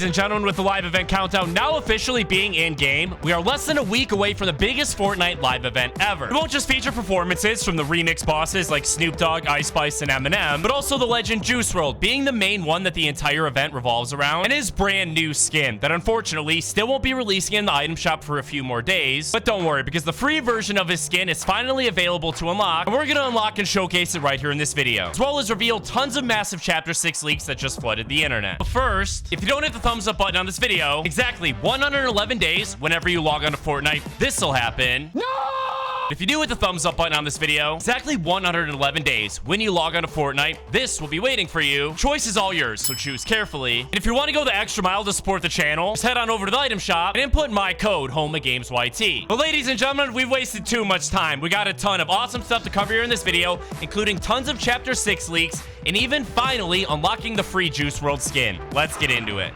and gentlemen, with the live event countdown now officially being in-game, we are less than a week away from the biggest Fortnite live event ever. It won't just feature performances from the remix bosses like Snoop Dogg, Ice Spice, and Eminem, but also the legend Juice WRLD being the main one that the entire event revolves around, and his brand new skin that unfortunately still won't be releasing in the item shop for a few more days. But don't worry, because the free version of his skin is finally available to unlock, and we're gonna unlock and showcase it right here in this video, as well as reveal tons of massive Chapter 6 leaks that just flooded the internet. But first, if you don't hit the thumbs up button on this video, exactly 111 days whenever you log on to Fortnite, this'll happen. No! If you do hit the thumbs up button on this video, exactly 111 days when you log on to Fortnite, this will be waiting for you. Choice is all yours, so choose carefully. And if you want to go the extra mile to support the channel, just head on over to the item shop and input my code HOMAGAMESYT. But ladies and gentlemen, we've wasted too much time. We got a ton of awesome stuff to cover here in this video, including tons of Chapter 6 leaks, and even finally unlocking the free Juice WRLD skin. Let's get into it.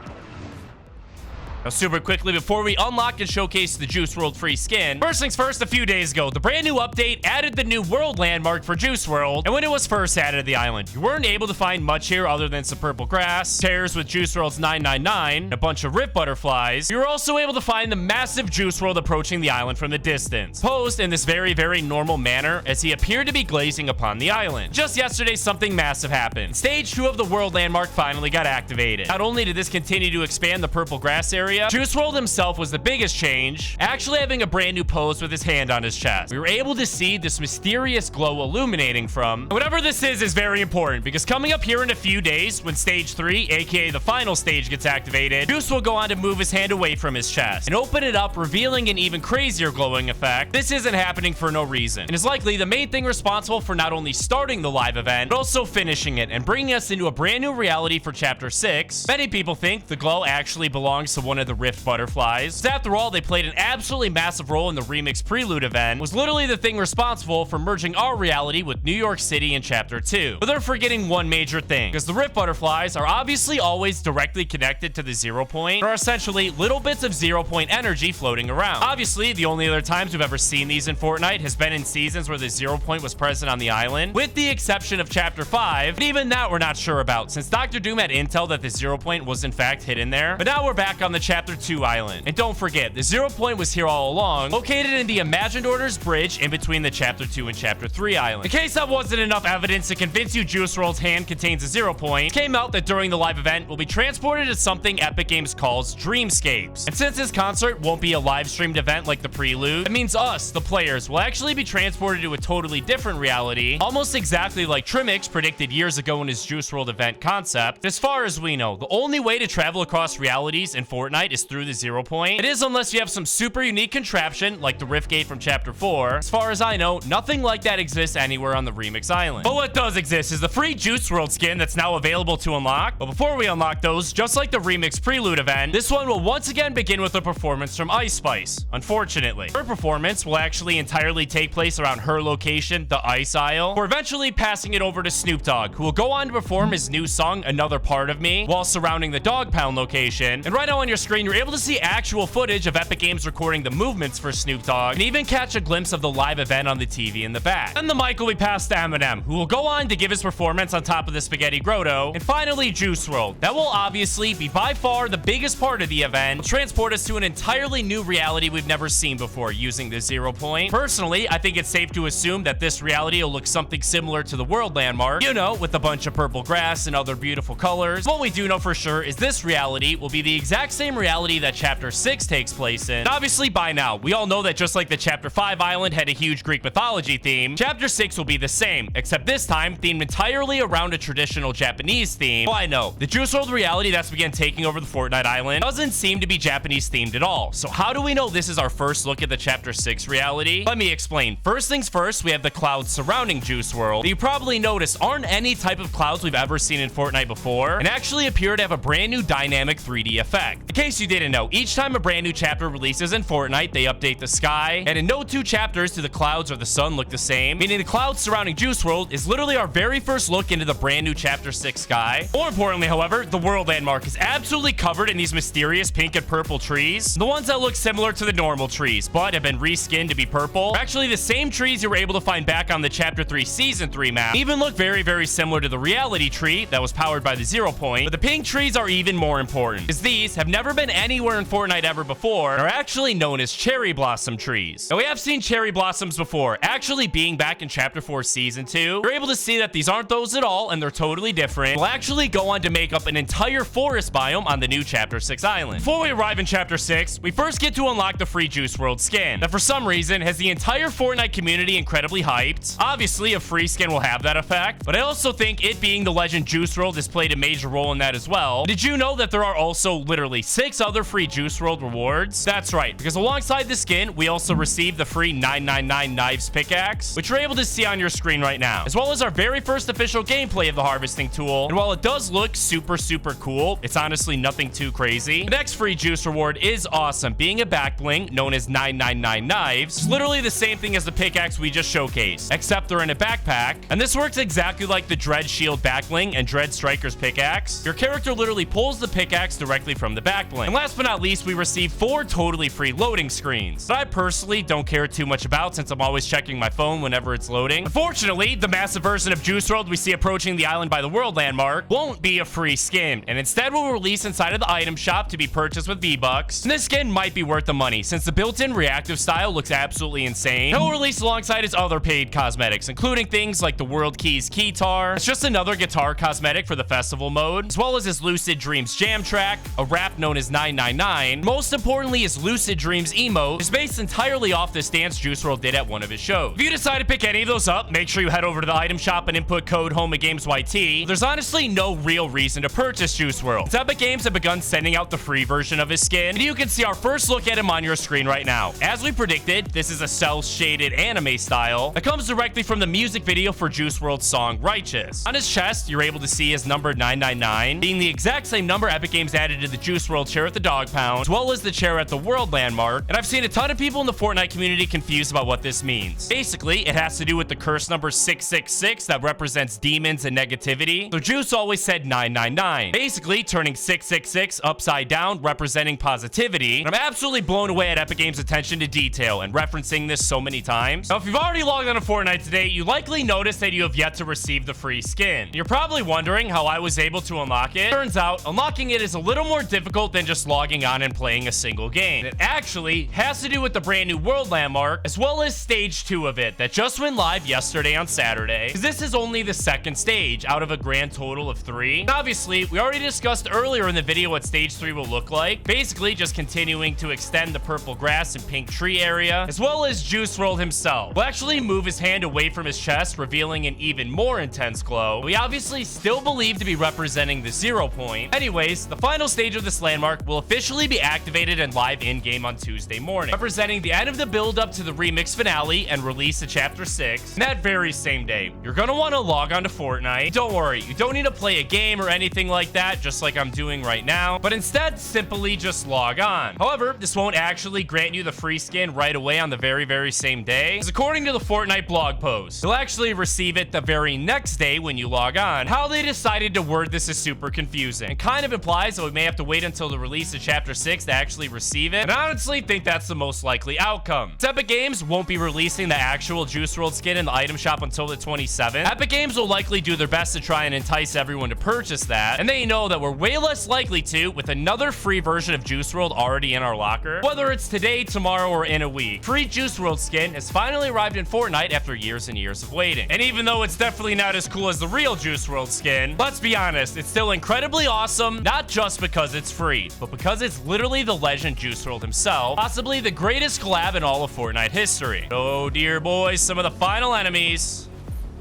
Now, super quickly, before we unlock and showcase the Juice WRLD free skin, first things first, a few days ago, the brand new update added the new world landmark for Juice WRLD, and when it was first added to the island, you weren't able to find much here other than some purple grass, chairs with Juice WRLD's 999, and a bunch of rift butterflies. You were also able to find the massive Juice WRLD approaching the island from the distance, posed in this very, very normal manner as he appeared to be glazing upon the island. Just yesterday, something massive happened. Stage 2 of the world landmark finally got activated. Not only did this continue to expand the purple grass area, Juice WRLD himself was the biggest change, actually having a brand new pose with his hand on his chest. We were able to see this mysterious glow illuminating from. Whatever this is very important, because coming up here in a few days, when stage 3, aka the final stage, gets activated, Juice will go on to move his hand away from his chest and open it up, revealing an even crazier glowing effect. This isn't happening for no reason, and is likely the main thing responsible for not only starting the live event, but also finishing it and bringing us into a brand new reality for Chapter 6. Many people think the glow actually belongs to one of the rift butterflies. After all, they played an absolutely massive role in the remix Prelude event, was literally the thing responsible for merging our reality with New York City in Chapter 2. But they're forgetting one major thing, because the rift butterflies are obviously always directly connected to the 0 point, or are essentially little bits of 0 point energy floating around. Obviously, the only other times we've ever seen these in Fortnite has been in seasons where the 0 point was present on the island, with the exception of Chapter 5, and even that we're not sure about, since Dr. Doom had intel that the 0 point was in fact hidden there. But now we're back on the Chapter 2 island. And don't forget, the 0 point was here all along, located in the Imagined Orders bridge in between the Chapter 2 and Chapter 3 island. In case that wasn't enough evidence to convince you Juice WRLD's hand contains a 0 point, it came out that during the live event, we'll be transported to something Epic Games calls Dreamscapes. And since this concert won't be a live streamed event like the Prelude, it means us, the players, will actually be transported to a totally different reality, almost exactly like Trimix predicted years ago in his Juice WRLD event concept. As far as we know, the only way to travel across realities in Fortnite is through the 0 point. It is unless you have some super unique contraption like the Rift Gate from Chapter 4. As far as I know, nothing like that exists anywhere on the Remix Island. But what does exist is the free Juice WRLD skin that's now available to unlock. But before we unlock those, just like the Remix Prelude event, this one will once again begin with a performance from Ice Spice. Unfortunately, her performance will actually entirely take place around her location, the Ice Isle, or eventually passing it over to Snoop Dogg, who will go on to perform his new song, Another Part of Me, while surrounding the Dog Pound location. And right now on your screen, you're able to see actual footage of Epic Games recording the movements for Snoop Dogg, and even catch a glimpse of the live event on the TV in the back. Then the mic will be passed to Eminem, who will go on to give his performance on top of the Spaghetti Grotto, and finally Juice WRLD. That will obviously be by far the biggest part of the event, will transport us to an entirely new reality we've never seen before using the 0 point. Personally, I think it's safe to assume that this reality will look something similar to the world landmark, you know, with a bunch of purple grass and other beautiful colors. What we do know for sure is this reality will be the exact same reality that Chapter 6 takes place in. And obviously by now, we all know that just like the Chapter 5 island had a huge Greek mythology theme, Chapter 6 will be the same, except this time themed entirely around a traditional Japanese theme. Well, I know, the Juice WRLD reality that's began taking over the Fortnite island doesn't seem to be Japanese themed at all. So how do we know this is our first look at the Chapter 6 reality? Let me explain. First things first, we have the clouds surrounding Juice WRLD that you probably noticed aren't any type of clouds we've ever seen in Fortnite before, and actually appear to have a brand new dynamic 3D effect. In case case you didn't know, each time a brand new chapter releases in Fortnite, they update the sky, and in no two chapters do the clouds or the sun look the same, meaning the clouds surrounding Juice WRLD is literally our very first look into the brand new Chapter 6 sky. More importantly, however, the world landmark is absolutely covered in these mysterious pink and purple trees. The ones that look similar to the normal trees, but have been reskinned to be purple, are actually the same trees you were able to find back on the Chapter 3 Season 3 map. They even look very, very similar to the reality tree that was powered by the 0 point, but the pink trees are even more important, because these have never been anywhere in Fortnite ever before and are actually known as cherry blossom trees. Now, we have seen cherry blossoms before, actually being back in Chapter 4 Season 2. You're able to see that these aren't those at all, and they're totally different. We'll actually go on to make up an entire forest biome on the new Chapter 6 island. Before we arrive in Chapter 6, we first get to unlock the free Juice WRLD skin that for some reason has the entire Fortnite community incredibly hyped. Obviously, a free skin will have that effect, but I also think it being the legend Juice WRLD has played a major role in that as well. Did you know that there are also literally 6 other free Juice WRLD rewards? That's right, because alongside the skin, we also received the free 999 knives pickaxe, which you're able to see on your screen right now, as well as our very first official gameplay of the harvesting tool. And while it does look super cool, it's honestly nothing too crazy. The next free juice reward is awesome, being a back bling known as 999 knives. It's literally the same thing as the pickaxe we just showcased, except they're in a backpack, and this works exactly like the Dread Shield back bling and Dread Striker's pickaxe. Your character literally pulls the pickaxe directly from the back bling. And last but not least, we received 4 totally free loading screens that I personally don't care too much about, since I'm always checking my phone whenever it's loading. Unfortunately, the massive version of Juice WRLD we see approaching the island by the world landmark won't be a free skin, and instead will release inside of the item shop to be purchased with V-Bucks. And this skin might be worth the money, since the built-in reactive style looks absolutely insane. He'll release alongside his other paid cosmetics, including things like the World Keys Keytar. It's just another guitar cosmetic for the festival mode, as well as his Lucid Dreams jam track, a rap known as 999. Most importantly, his Lucid Dreams emote is based entirely off this dance Juice WRLD did at one of his shows. If you decide to pick any of those up, make sure you head over to the item shop and input code HOMAGAMESYT. There's honestly no real reason to purchase Juice WRLD. Epic Games have begun sending out the free version of his skin, and you can see our first look at him on your screen right now. As we predicted, this is a cel-shaded anime style that comes directly from the music video for Juice WRLD's song Righteous. On his chest, you're able to see his number 999, being the exact same number Epic Games added to the Juice WRLD chair at the Dogg Pound, as well as the chair at the World Landmark, and I've seen a ton of people in the Fortnite community confused about what this means. Basically, it has to do with the curse number 666 that represents demons and negativity, so Juice always said 999, basically turning 666 upside down, representing positivity. And I'm absolutely blown away at Epic Games' attention to detail and referencing this so many times. Now, if you've already logged on to Fortnite today, you likely noticed that you have yet to receive the free skin. You're probably wondering how I was able to unlock it. Turns out, unlocking it is a little more difficult than just logging on and playing a single game. It actually has to do with the brand new world landmark, as well as stage 2 of it that just went live yesterday on Saturday, because this is only the second stage out of a grand total of 3. And obviously, we already discussed earlier in the video what stage 3 will look like. Basically, just continuing to extend the purple grass and pink tree area, as well as Juice WRLD himself will actually move his hand away from his chest, revealing an even more intense glow. We obviously still believe to be representing the 0 point. Anyways, the final stage of this landmark will officially be activated and live in-game on Tuesday morning, representing the end of the build-up to the remix finale and release of Chapter 6. And that very same day, you're gonna want to log on to Fortnite. Don't worry, you don't need to play a game or anything like that, just like I'm doing right now, but instead, simply just log on. However, this won't actually grant you the free skin right away on the very same day, because according to the Fortnite blog post, you'll actually receive it the very next day when you log on. How they decided to word this is super confusing. It kind of implies that we may have to wait until the release of Chapter 6 to actually receive it, and I honestly think that's the most likely outcome. Epic Games won't be releasing the actual Juice WRLD skin in the item shop until the 27th. Epic Games will likely do their best to try and entice everyone to purchase that, and they know that we're way less likely to with another free version of Juice WRLD already in our locker. Whether it's today, tomorrow, or in a week, free Juice WRLD skin has finally arrived in Fortnite after years and years of waiting. And even though it's definitely not as cool as the real Juice WRLD skin, let's be honest, it's still incredibly awesome, not just because it's free, but because it's literally the legend Juice WRLD himself, possibly the greatest collab in all of Fortnite history. Oh dear boys, some of the final enemies.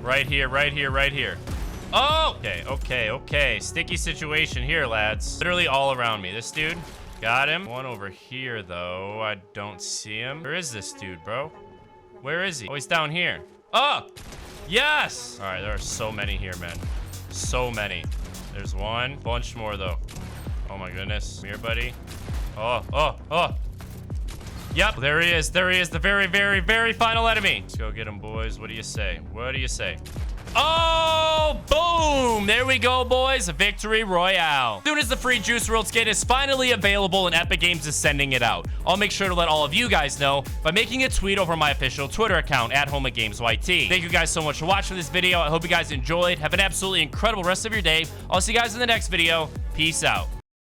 Right here. Oh, okay. Sticky situation here, lads. Literally all around me. This dude, got him. One over here, though. I don't see him. Where is this dude, bro? Where is he? Oh, he's down here. Oh, yes. All right, there are so many here, man. So many. There's one. Bunch more, though. Oh my goodness. Come here, buddy. Oh. Yep, there he is. There he is. The very, very, very final enemy. Let's go get him, boys. What do you say? What do you say? Oh, boom. There we go, boys. A victory royale. As soon as the free Juice WRLD skin is finally available and Epic Games is sending it out, I'll make sure to let all of you guys know by making a tweet over my official Twitter account at HomeOfGamesYT. Thank you guys so much for watching this video. I hope you guys enjoyed. Have an absolutely incredible rest of your day. I'll see you guys in the next video. Peace out.